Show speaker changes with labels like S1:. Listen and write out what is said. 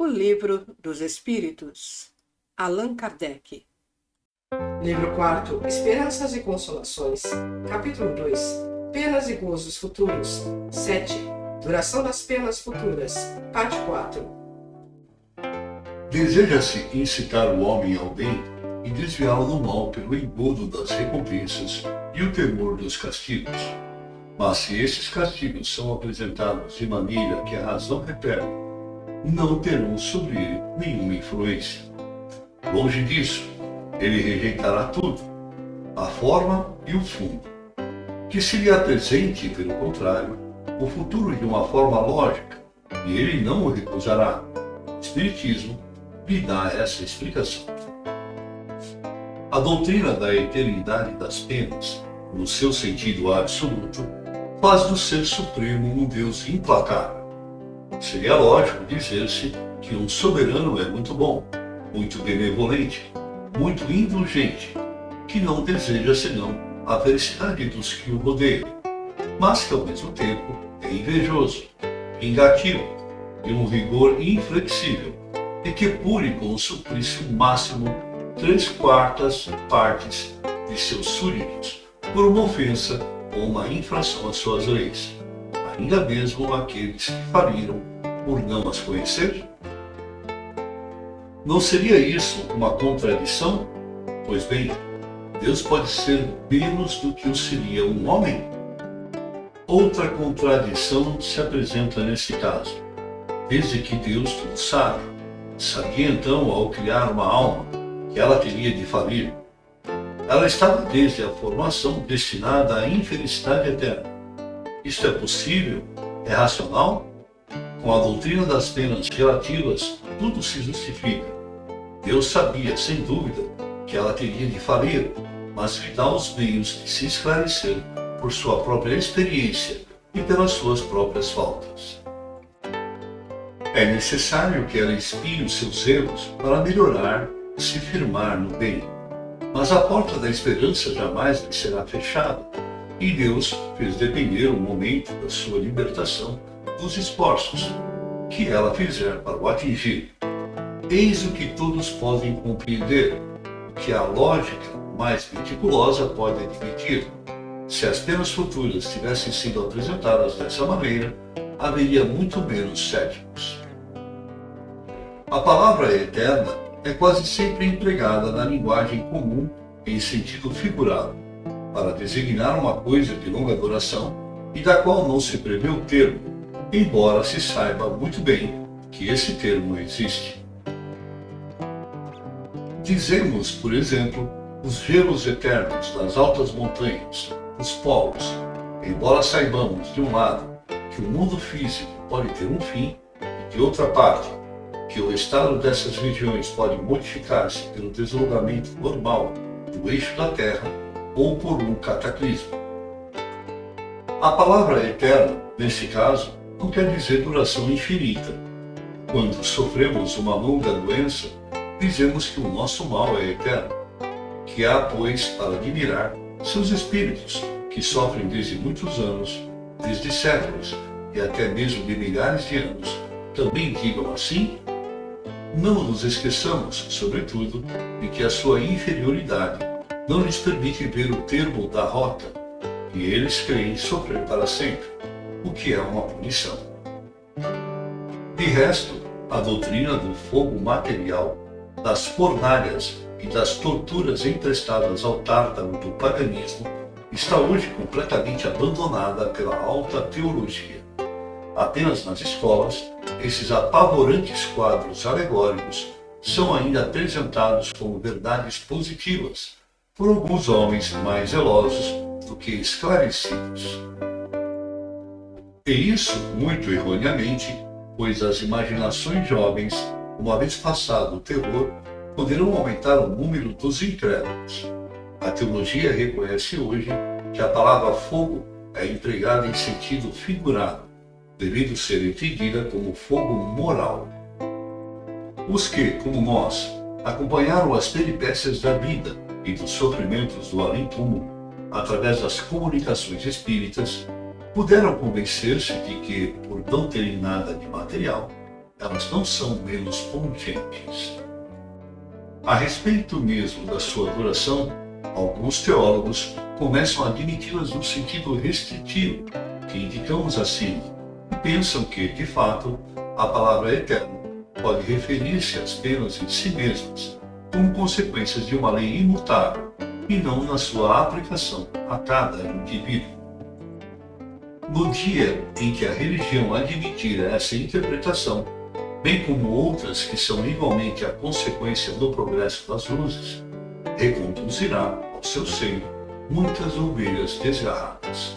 S1: O Livro dos Espíritos, Allan Kardec.
S2: Livro 4, Esperanças e Consolações. Capítulo 2, Penas e Gozos Futuros. 7, Duração das Penas Futuras. Parte 4.
S3: Deseja-se incitar o homem ao bem e desviá-lo do mal pelo engodo das recompensas e o temor dos castigos. Mas se esses castigos são apresentados de maneira que a razão repele, não terão sobre ele nenhuma influência. Longe disso, ele rejeitará tudo, a forma e o fundo. Que se lhe apresente, pelo contrário, o futuro de uma forma lógica, e ele não o recusará. O Espiritismo lhe dá essa explicação. A doutrina da eternidade das penas, no seu sentido absoluto, faz do Ser Supremo um Deus implacável. Seria lógico dizer-se que um soberano é muito bom, muito benevolente, muito indulgente, que não deseja senão a felicidade dos que o rodeiam, mas que ao mesmo tempo é invejoso, vingativo, de um rigor inflexível, e que pune com o suplício máximo 3/4 partes de seus súditos por uma ofensa ou uma infração às suas leis, ainda mesmo aqueles que faliram por não as conhecer? Não seria isso uma contradição? Pois bem, Deus pode ser menos do que o seria um homem? Outra contradição se apresenta nesse caso. Desde que Deus tudo sabe, sabia então, ao criar uma alma, que ela teria de falir. Ela estava desde a formação destinada à infelicidade eterna. Isto é possível? É racional? Com a doutrina das penas relativas, tudo se justifica. Deus sabia, sem dúvida, que ela teria de falir, mas lhe dá os meios de se esclarecer por sua própria experiência e pelas suas próprias faltas. É necessário que ela expie os seus erros para melhorar e se firmar no bem. Mas a porta da esperança jamais lhe será fechada, e Deus fez depender o momento da sua libertação dos esforços que ela fizer para o atingir. Eis o que todos podem compreender, o que a lógica mais meticulosa pode admitir. Se as penas futuras tivessem sido apresentadas dessa maneira, haveria muito menos céticos. A palavra eterna é quase sempre empregada na linguagem comum em sentido figurado, para designar uma coisa de longa duração e da qual não se prevê o termo, embora se saiba muito bem que esse termo existe. Dizemos, por exemplo, os gelos eternos das altas montanhas, os polos, embora saibamos, de um lado, que o mundo físico pode ter um fim, e de outra parte, que o estado dessas regiões pode modificar-se pelo deslocamento normal do eixo da Terra ou por um cataclismo. A palavra eterno, nesse caso, não quer dizer duração infinita. Quando sofremos uma longa doença, dizemos que o nosso mal é eterno, que há, pois, para admirar seus espíritos, que sofrem desde muitos anos, desde séculos e até mesmo de milhares de anos, também digam assim? Não nos esqueçamos, sobretudo, de que a sua inferioridade não lhes permite ver o termo da rota, e eles creem sofrer para sempre, o que é uma punição. De resto, a doutrina do fogo material, das fornalhas e das torturas emprestadas ao tártaro do paganismo está hoje completamente abandonada pela alta teologia. Apenas nas escolas, esses apavorantes quadros alegóricos são ainda apresentados como verdades positivas por alguns homens mais zelosos do que esclarecidos. E isso, muito erroneamente, pois as imaginações jovens, uma vez passado o terror, poderão aumentar o número dos incrédulos. A teologia reconhece hoje que a palavra fogo é empregada em sentido figurado, devendo ser entendida como fogo moral. Os que, como nós, acompanharam as peripécias da vida e dos sofrimentos do além-túmulo através das comunicações espíritas, puderam convencer-se de que, por não terem nada de material, elas não são menos pungentes. A respeito mesmo da sua duração, alguns teólogos começam a admiti-las no sentido restritivo que indicamos acima e pensam que, de fato, a palavra eterno pode referir-se às penas em si mesmas, como consequências de uma lei imutável, e não na sua aplicação a cada indivíduo. No dia em que a religião admitir essa interpretação, bem como outras que são igualmente a consequência do progresso das luzes, reconduzirá ao seu seio muitas ovelhas desgarradas.